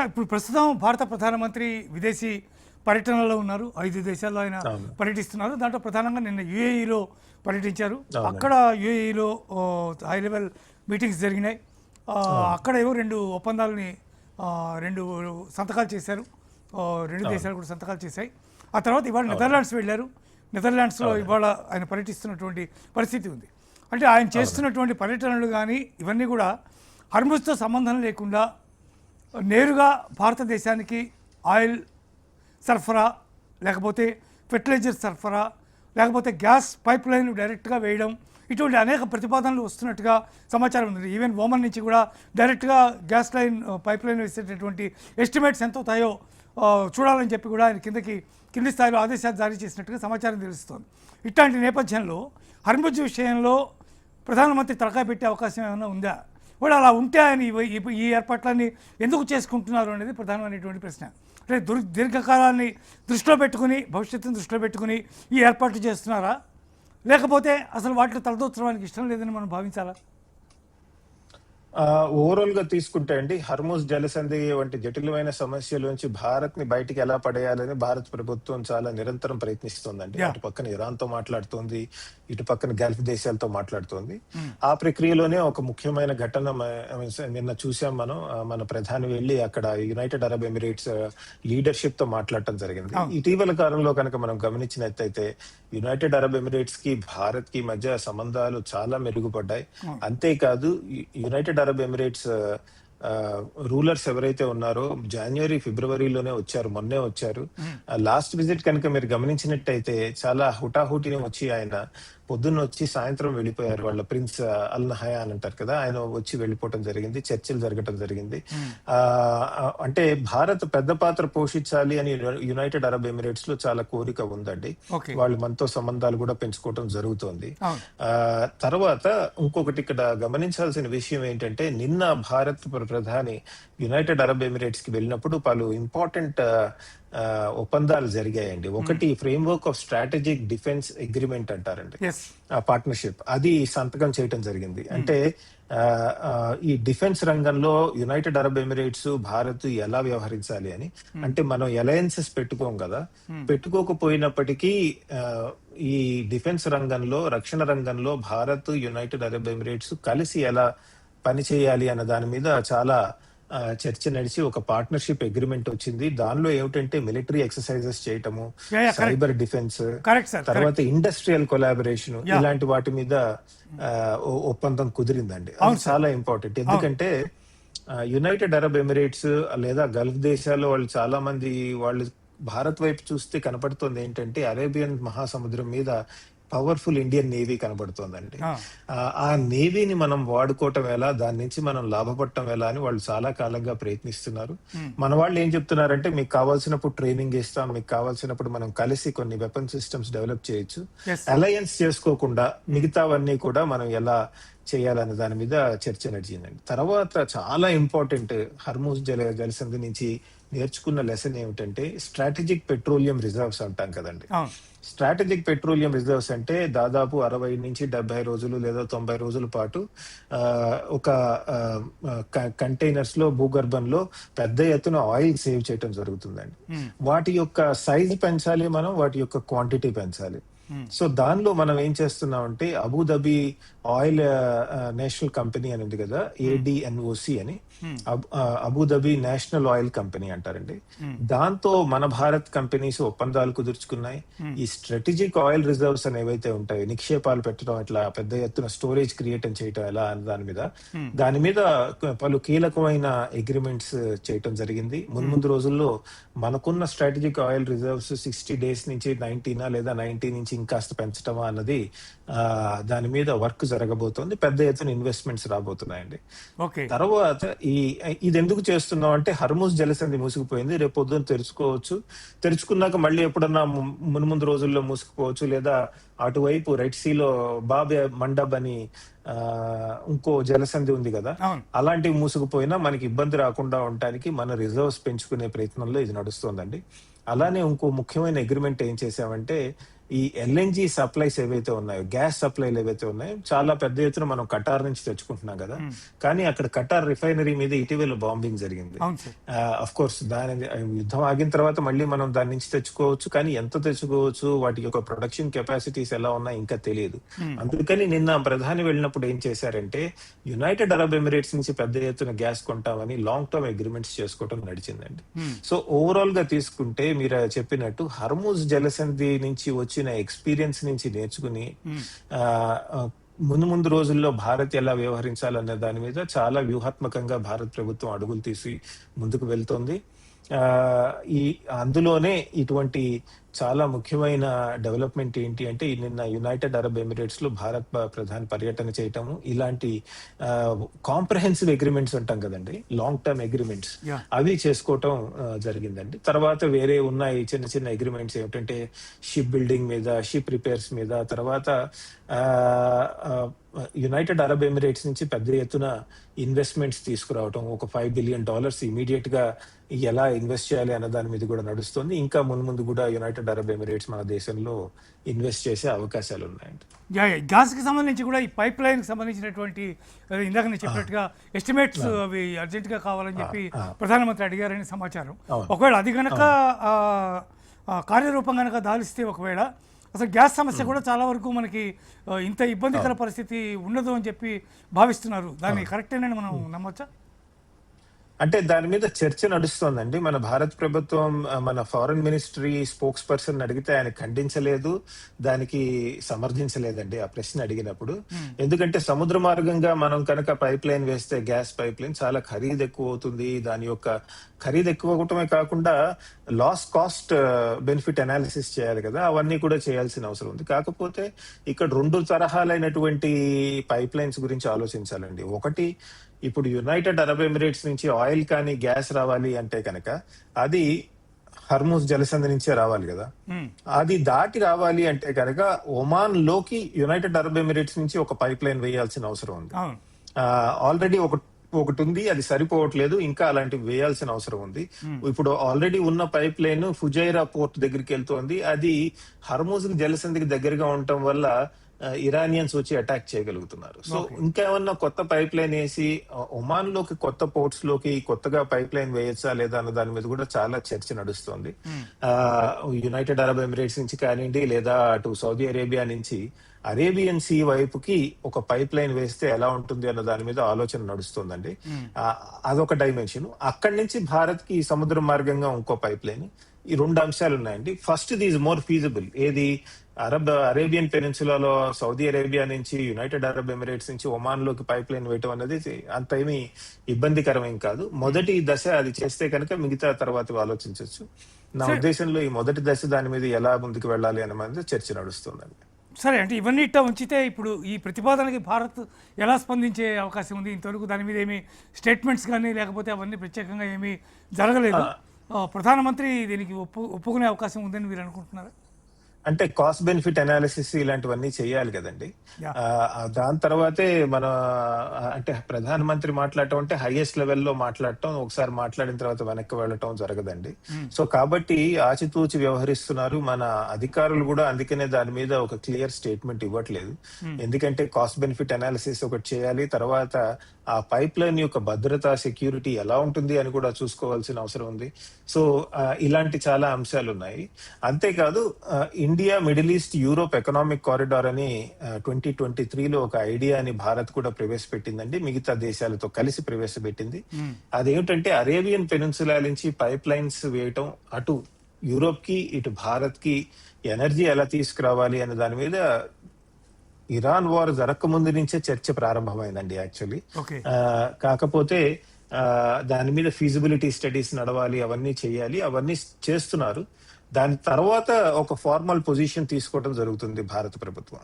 ఇప్పుడు ప్రస్తుతం భారత ప్రధానమంత్రి విదేశీ పర్యటనలో ఉన్నారు. 5 దేశాల్లో ఆయన అవును. పర్యటిస్తున్నారు. దాంట్లో ప్రధానంగా నిన్న యూఏఈలో పర్యటించారు. అవునండి. అక్కడ యూఏఈలో హై లెవెల్ మీటింగ్స్ జరిగినాయి. అవును. అక్కడ ఏవో 2 ఒప్పందాలని 2 సంతకాలు చేశారు. 2 అవును. దేశాలు కూడా సంతకాలు చేశాయి. ఆ తర్వాత ఇవాళ నెదర్లాండ్స్ వెళ్ళారు. నెదర్లాండ్స్లో అవునండి. ఇవాళ ఆయన పర్యటిస్తున్నటువంటి పరిస్థితి ఉంది. అంటే ఆయన చేస్తున్నటువంటి పర్యటనలు కానీ ఇవన్నీ కూడా హర్ముజ్తో సంబంధం లేకుండా నేరుగా భారతదేశానికి ఆయిల్ సరఫరా, లేకపోతే ఫెర్టిలైజర్ సరఫరా, లేకపోతే గ్యాస్ పైప్ లైన్ డైరెక్ట్గా వేయడం, ఇటువంటి అనేక ప్రతిపాదనలు వస్తున్నట్టుగా సమాచారం ఉంది. ఈవెన్ ఓమన్ నుంచి కూడా డైరెక్ట్గా గ్యాస్ లైన్ పైప్ లైన్ వేసేటటువంటి ఎస్టిమేట్స్ ఎంత అవుతాయో చూడాలని చెప్పి కూడా ఆయన కింది స్థాయిలో ఆదేశాలు జారీ చేసినట్టుగా సమాచారం తెలుస్తోంది. ఇట్లాంటి నేపథ్యంలో హర్ముజ్ విషయంలో ప్రధానమంత్రి తలకాయ పెట్టే అవకాశం ఏమైనా ఉందా? కూడా అలా ఉంటే ఆయన ఈ ఏర్పాట్లన్నీ ఎందుకు చేసుకుంటున్నారు అనేది ప్రధానమైనటువంటి ప్రశ్న. అంటే దీర్ఘకాలాన్ని దృష్టిలో పెట్టుకుని, భవిష్యత్తును దృష్టిలో పెట్టుకుని ఈ ఏర్పాట్లు చేస్తున్నారా, లేకపోతే అసలు వాటిలో తలదూర్చడానికి ఇష్టం లేదని మనం భావించాలా? ఓవరాల్ గా తీసుకుంటే అండి, హర్ముజ్ జలసంధి వంటి జటిలమైన సమస్యల నుంచి భారత్ ని బయటికి ఎలా పడేయాలని భారత ప్రభుత్వం చాలా నిరంతరం ప్రయత్నిస్తోందండి. అటు పక్కన ఇరాన్ తో మాట్లాడుతోంది, ఇటు పక్కన గల్ఫ్ దేశాలతో మాట్లాడుతోంది. ఆ ప్రక్రియలోనే ఒక ముఖ్యమైన ఘటన నిన్న చూసాం మనం. మన ప్రధాని వెళ్లి అక్కడ యునైటెడ్ అరబ్ ఎమిరేట్స్ లీడర్షిప్ తో మాట్లాడటం జరిగింది. ఇటీవల కాలంలో కనుక మనం గమనించినట్టయితే యునైటెడ్ అరబ్ ఎమిరేట్స్ కి భారత్ కి మధ్య సంబంధాలు చాలా మెరుగుపడ్డాయి. అంతేకాదు యునైటెడ్ అరబ్ ఎమిరేట్స్ రూలర్స్ ఎవరైతే ఉన్నారో జనవరి ఫిబ్రవరిలోనే వచ్చారు, మొన్నే వచ్చారు. లాస్ట్ విజిట్ కనుక మీరు గమనించినట్టయితే చాలా హుటాహుటిని వచ్చి ఆయన పొద్దున్న వచ్చి సాయంత్రం వెళ్ళిపోయారు. వాళ్ళ ప్రిన్స్ అల్ నహయాన్ అంటారు కదా, ఆయన వచ్చి వెళ్ళిపోవటం జరిగింది. చర్చలు జరగటం జరిగింది. అంటే భారత్ పెద్ద పాత్ర పోషించాలి అని యునైటెడ్ అరబ్ ఎమిరేట్స్ లో చాలా కోరిక ఉందండి. వాళ్ళు మనతో సంబంధాలు కూడా పెంచుకోవటం జరుగుతోంది. తర్వాత ఇంకొకటి ఇక్కడ గమనించాల్సిన విషయం ఏంటంటే, నిన్న భారత్ ప్రధాని యునైటెడ్ అరబ్ ఎమిరేట్స్ కి వెళ్ళినప్పుడు పలు ఇంపార్టెంట్ ఒప్పందాలు జరిగాయండి. ఒకటి framework of strategic defence agreement అంటారండి, పార్ట్నర్షిప్, అది సంతకం చేయటం జరిగింది. అంటే ఈ డిఫెన్స్ రంగంలో యునైటెడ్ అరబ్ ఎమిరేట్స్ భారత్ ఎలా వ్యవహరించాలి అని. అంటే మనం అలయన్సెస్ పెట్టుకోం కదా, పెట్టుకోకపోయినప్పటికీ ఈ డిఫెన్స్ రంగంలో, రక్షణ రంగంలో భారత్ యునైటెడ్ అరబ్ ఎమిరేట్స్ కలిసి ఎలా పనిచేయాలి అన్న దాని మీద చాలా చర్చ నడిచి ఒక పార్ట్నర్షిప్ అగ్రిమెంట్ వచ్చింది. దానిలో ఏమిటంటే మిలిటరీ ఎక్సర్సైజెస్ చేయటము, సైబర్ డిఫెన్స్, తర్వాత ఇండస్ట్రియల్ కొలాబరేషన్, ఇలాంటి వాటి మీద ఒప్పందం కుదిరిందండి. అది చాలా ఇంపార్టెంట్. ఎందుకంటే యునైటెడ్ అరబ్ ఎమిరేట్స్ లేదా గల్ఫ్ దేశాల్లో వాళ్ళు చాలా మంది వాళ్ళు భారత్ వైపు చూస్తే కనపడుతుంది ఏంటంటే, అరేబియన్ మహాసముద్రం మీద పవర్ఫుల్ ఇండియన్ నేవీ కనబడుతోందండి. ఆ నేవీని మనం వాడుకోవటం ఎలా, దాని నుంచి మనం లాభపడటం ఎలా అని వాళ్ళు చాలా కాలంగా ప్రయత్నిస్తున్నారు. మన వాళ్ళు ఏం చెప్తున్నారంటే, మీకు కావాల్సినప్పుడు ట్రైనింగ్ ఇస్తాం, మీకు కావాల్సినప్పుడు మనం కలిసి కొన్ని వెపన్ సిస్టమ్స్ డెవలప్ చేయొచ్చు, అలయన్స్ చేసుకోకుండా మిగతావన్నీ కూడా మనం ఎలా చేయాలనే దాని మీద చర్చ నడిచిందండి. తర్వాత చాలా ఇంపార్టెంట్, హర్ముజ్ జలసంధి నుంచి నేర్చుకున్న లెసన్ ఏమిటంటే, స్ట్రాటజిక్ పెట్రోలియం రిజర్వ్స్ అంటాం కదండి. స్ట్రాటజిక్ పెట్రోలియం రిజర్వ్స్ అంటే దాదాపు 60 నుంచి 70 రోజులు లేదా 90 రోజుల పాటు ఒక కంటైనర్స్ లో, భూగర్భంలో పెద్ద ఎత్తున ఆయిల్ సేవ్ చేయడం జరుగుతుందండి. వాటి యొక్క సైజ్ పెంచాలి మనం, వాటి యొక్క క్వాంటిటీ పెంచాలి. సో దానిలో మనం ఏం చేస్తున్నామంటే, అబుదాబి ఆయిల్ నేషనల్ కంపెనీ అని ఉంది కదా, ADNOC అని, అబుదాబి నేషనల్ ఆయిల్ కంపెనీ అంటారండి. దాంతో మన భారత్ కంపెనీస్ ఒప్పందాలు కుదుర్చుకున్నాయి. ఈ స్ట్రాటజిక్ ఆయిల్ రిజర్వ్స్ అని ఏవైతే ఉంటాయో, నిక్షేపాలు పెట్టడం, ఇట్లా పెద్ద ఎత్తున స్టోరేజ్ క్రియేట్ చేయటం ఎలా అనే దాని మీద పలు కీలకమైన అగ్రిమెంట్స్ చేయటం జరిగింది. ముందు రోజుల్లో మనకున్న స్ట్రాటజిక్ ఆయిల్ రిజర్వ్స్ 60 days నుంచి 90 లేదా 90 నుంచి ఇంకాస్త పెంచటమా అన్నది దాని మీద వర్క్ జరగబోతోంది. పెద్ద ఎత్తున ఇన్వెస్ట్మెంట్స్ రాబోతున్నాయండి. తర్వాత ఇది ఎందుకు చేస్తున్నాం అంటే, హర్ముజ్ జలసంధి మూసుకుపోయింది, రేపు పొద్దున్న తెరుచుకున్నాక మళ్ళీ ఎప్పుడన్నా ముందు రోజుల్లో మూసుకుపోవచ్చు, లేదా అటువైపు రెడ్ సీలో బాబే మండబ్ అని ఇంకో జలసంధి ఉంది కదా, అలాంటివి మూసుకుపోయినా మనకి ఇబ్బంది రాకుండా ఉండటానికి మన రిజర్వ్స్ పెంచుకునే ప్రయత్నంలో ఇది నడుస్తోందండి. అలానే ఇంకో ముఖ్యమైన అగ్రిమెంట్ ఏం చేసామంటే, ఈ ఎల్ఎన్జి సప్లైస్ ఏవైతే ఉన్నాయో, గ్యాస్ సప్లైలు ఏవైతే ఉన్నాయో చాలా పెద్ద ఎత్తున మనం కటార్ నుంచి తెచ్చుకుంటున్నాం కదా. కానీ అక్కడ కటార్ రిఫైనరీ మీద ఇటీవల బాంబింగ్ జరిగింది. అవును సార్. అఫ్ కోర్స్ దాని యుద్ధం ఆగిన తర్వాత మళ్ళీ మనం దాని నుంచి తెచ్చుకోవచ్చు, కానీ ఎంత తెచ్చుకోవచ్చు, వాటి యొక్క ప్రొడక్షన్ కెపాసిటీస్ ఎలా ఉన్నాయి ఇంకా తెలియదు. అందుకని నిన్న ప్రధాని వెళ్ళినప్పుడు ఏం చేశారంటే, యునైటెడ్ అరబ్ ఎమిరేట్స్ నుంచి పెద్ద ఎత్తున గ్యాస్ కొంటామని లాంగ్ టర్మ్ అగ్రిమెంట్స్ చేసుకోవడం నడిచిందండి. సో ఓవరాల్ గా తీసుకుంటే మీరు చెప్పినట్టు హర్మూజ్ జలసంధి నుంచి వచ్చిన ఎక్స్పీరియన్స్ నుంచి నేర్చుకుని ఆ ఆ, ముందు ముందు రోజుల్లో భారత్ ఎలా వ్యవహరించాలనే దాని మీద చాలా వ్యూహాత్మకంగా భారత ప్రభుత్వం అడుగులు తీసి ముందుకు వెళ్తోంది. ఆ ఈ అందులోనే ఇటువంటి చాలా ముఖ్యమైన డెవలప్మెంట్ ఏంటి అంటే, ఈ నిన్న యునైటెడ్ అరబ్ ఎమిరేట్స్ లో భారత్ ప్రధాని పర్యటన చేయటము, ఇలాంటి కాంప్రహెన్సివ్ అగ్రిమెంట్స్ అంటాం కదండి, లాంగ్ టర్మ్ అగ్రిమెంట్స్, Yeah. అవి చేసుకోవటం జరిగిందండి. తర్వాత వేరే ఉన్నాయి చిన్న చిన్న అగ్రిమెంట్స్ ఏమిటంటే షిప్ బిల్డింగ్ మీద, షిప్ రిపేర్స్ మీద, తర్వాత యునైటెడ్ అరబ్ ఎమిరేట్స్ నుంచి పెద్ద ఎత్తున ఇన్వెస్ట్మెంట్స్ తీసుకురావటం, ఒక $5 బిలియన్ ఇమీడియట్ గా ఎలా ఇన్వెస్ట్ చేయాలి అన్న దాని మీద కూడా నడుస్తుంది. ఇంకా ముందు కూడా యునైటెడ్ అరబ్ ఎమిరేట్స్ మన దేశంలో ఇన్వెస్ట్ చేసే అవకాశాలు ఉన్నాయండి. గ్యాస్కి సంబంధించి కూడా ఈ పైప్ లైన్కి సంబంధించినటువంటి ఇందాక నేను చెప్పినట్టుగా ఎస్టిమేట్స్ అవి అర్జెంటుగా కావాలని చెప్పి ప్రధానమంత్రి అడిగారని సమాచారం. అవును. ఒకవేళ అది కనుక కార్యరూపం కనుక దాలిస్తే, ఒకవేళ అసలు గ్యాస్ సమస్య కూడా చాలా వరకు మనకి ఇంత ఇబ్బందికర పరిస్థితి ఉండదు అని చెప్పి భావిస్తున్నారు. దాన్ని కరెక్టేనని మనం నమ్మొచ్చా? అంటే దాని మీద చర్చ నడుస్తోందండి. మన భారత ప్రభుత్వం మన ఫారెన్ మినిస్ట్రీ స్పోక్స్ పర్సన్ అడిగితే ఆయన ఖండించలేదు, దానికి సమర్థించలేదండి ఆ ప్రశ్న అడిగినప్పుడు. ఎందుకంటే సముద్ర మార్గంగా మనం కనుక పైప్ లైన్ వేస్తే, గ్యాస్ పైప్ లైన్ చాలా ఖరీదు ఎక్కువ అవుతుంది. దాని యొక్క ఖరీదు ఎక్కువ అవటమే కాకుండా లాస్ కాస్ట్ బెనిఫిట్ అనాలిసిస్ చేయాలి కదా, అవన్నీ కూడా చేయాల్సిన అవసరం ఉంది. కాకపోతే ఇక్కడ రెండు తరహాలైనటువంటి పైప్ లైన్స్ గురించి ఆలోచించాలండి. ఒకటి, ఇప్పుడు యునైటెడ్ అరబ్ ఎమిరేట్స్ నుంచి ఆయిల్ కానీ గ్యాస్ రావాలి అంటే కనుక అది హర్మూజ్ జలసంధి నుంచే రావాలి కదా. అది దాటి రావాలి అంటే కనుక ఒమాన్ లోకి యునైటెడ్ అరబ్ ఎమిరేట్స్ నుంచి ఒక పైప్ లైన్ వేయాల్సిన అవసరం ఉంది. ఆల్రెడీ ఒకటి ఉంది, అది సరిపోవట్లేదు, ఇంకా అలాంటివి వేయాల్సిన అవసరం ఉంది. ఇప్పుడు ఆల్రెడీ ఉన్న పైప్ లైన్ ఫుజైరా పోర్ట్ దగ్గరికి వెళ్తోంది. అది హర్మూజ్ జలసంధికి దగ్గరగా ఉండటం వల్ల ఇరానియన్స్ వచ్చి అటాక్ చేయగలుగుతున్నారు. సో ఇంకేమన్నా కొత్త పైప్ లైన్ వేసి ఒమాన్ లోకి, కొత్త పోర్ట్స్ లోకి కొత్తగా పైప్ లైన్ వేయచ్చా లేదా అన్న దాని మీద కూడా చాలా చర్చ నడుస్తోంది. యునైటెడ్ అరబ్ ఎమిరేట్స్ నుంచి కానివ్వండి, లేదా అటు సౌదీ అరేబియా నుంచి అరేబియన్ సీ వైపుకి ఒక పైప్ లైన్ వేస్తే ఎలా ఉంటుంది అన్న దాని మీద ఆలోచన నడుస్తుందండి. అదొక డైమెన్షన్. అక్కడి నుంచి భారత్ కి సముద్ర మార్గంగా ఇంకో పైప్ లైన్. ఈ రెండు అంశాలు ఉన్నాయండి. ఫస్ట్ ఇది ఈజ్ మోర్ ఫీజిబుల్. ఏది అరేబియన్ పెనిన్సులాలో సౌదీ అరేబియా నుంచి యునైటెడ్ అరబ్ ఎమిరేట్స్ నుంచి ఒమాన్ లోకి పైప్ లైన్ వేయటం అనేది అంత ఏమీ ఇబ్బందికరమేం కాదు. మొదటి దశ అది చేస్తే కనుక మిగతా తర్వాత ఆలోచించవచ్చు. నా ఉద్దేశంలో ఈ మొదటి దశ దాని మీద ఎలా ముందుకు వెళ్ళాలి అనే మీద చర్చ నడుస్తుందండి. సరే, అంటే ఇవన్నీ ఇట్లా ఉంచితే ఇప్పుడు ఈ ప్రతిపాదనకి భారత్ ఎలా స్పందించే అవకాశం ఉంది? ఇంతవరకు దాని మీద ఏమి స్టేట్మెంట్స్ కానీ లేకపోతే అవన్నీ ప్రత్యేకంగా ఏమీ జరగలేదు. ప్రధానమంత్రి దీనికి ఒప్పుకునే అవకాశం ఉందని మీరు అనుకుంటున్నారా? అంటే కాస్ట్ బెనిఫిట్ అనాలిసిస్ ఇలాంటివన్నీ చేయాలి కదండి. దాని తర్వాతే మన అంటే ప్రధానమంత్రి మాట్లాడటం అంటే హైయెస్ట్ లెవెల్లో మాట్లాడటం, ఒకసారి మాట్లాడిన తర్వాత వెనక్కి వెళ్ళటం జరగదండి. సో కాబట్టి ఆచితూచి వ్యవహరిస్తున్నారు మన అధికారులు కూడా. అందుకనే దాని మీద ఒక క్లియర్ స్టేట్మెంట్ ఇవ్వట్లేదు. ఎందుకంటే కాస్ట్ బెనిఫిట్ అనాలిసిస్ ఒకటి చేయాలి, తర్వాత ఆ పైప్ లైన్ యొక్క భద్రత, సెక్యూరిటీ ఎలా ఉంటుంది అని కూడా చూసుకోవాల్సిన అవసరం ఉంది. సో ఇలాంటి చాలా అంశాలు ఉన్నాయి. అంతేకాదు India, middle east, Europe economic corridor అని 2023లో ఒక ఐడియాని భారత్ కూడా ప్రవేశపెట్టిందండి. మిగతా దేశాలతో కలిసి ప్రవేశపెట్టింది. అదేమిటంటే అరేబియన్ పెనిన్సులా నుంచి పైప్ లైన్స్ వేయటం, అటు యూరోప్ కి ఇటు భారత్ కి ఎనర్జీ ఎలా తీసుకురావాలి అనే దాని మీద ఇరాన్ వార్ జరగక ముందు నుంచే చర్చ ప్రారంభమైందండి యాక్చువల్లీ. కాకపోతే దాని మీద ఫీజిబిలిటీ స్టడీస్ నడవాలి, అవన్నీ చేయాలి, అవన్నీ చేస్తున్నారు. దాని తర్వాత ఒక ఫార్మల్ పొజిషన్ తీసుకోవడం జరుగుతుంది భారత ప్రభుత్వం.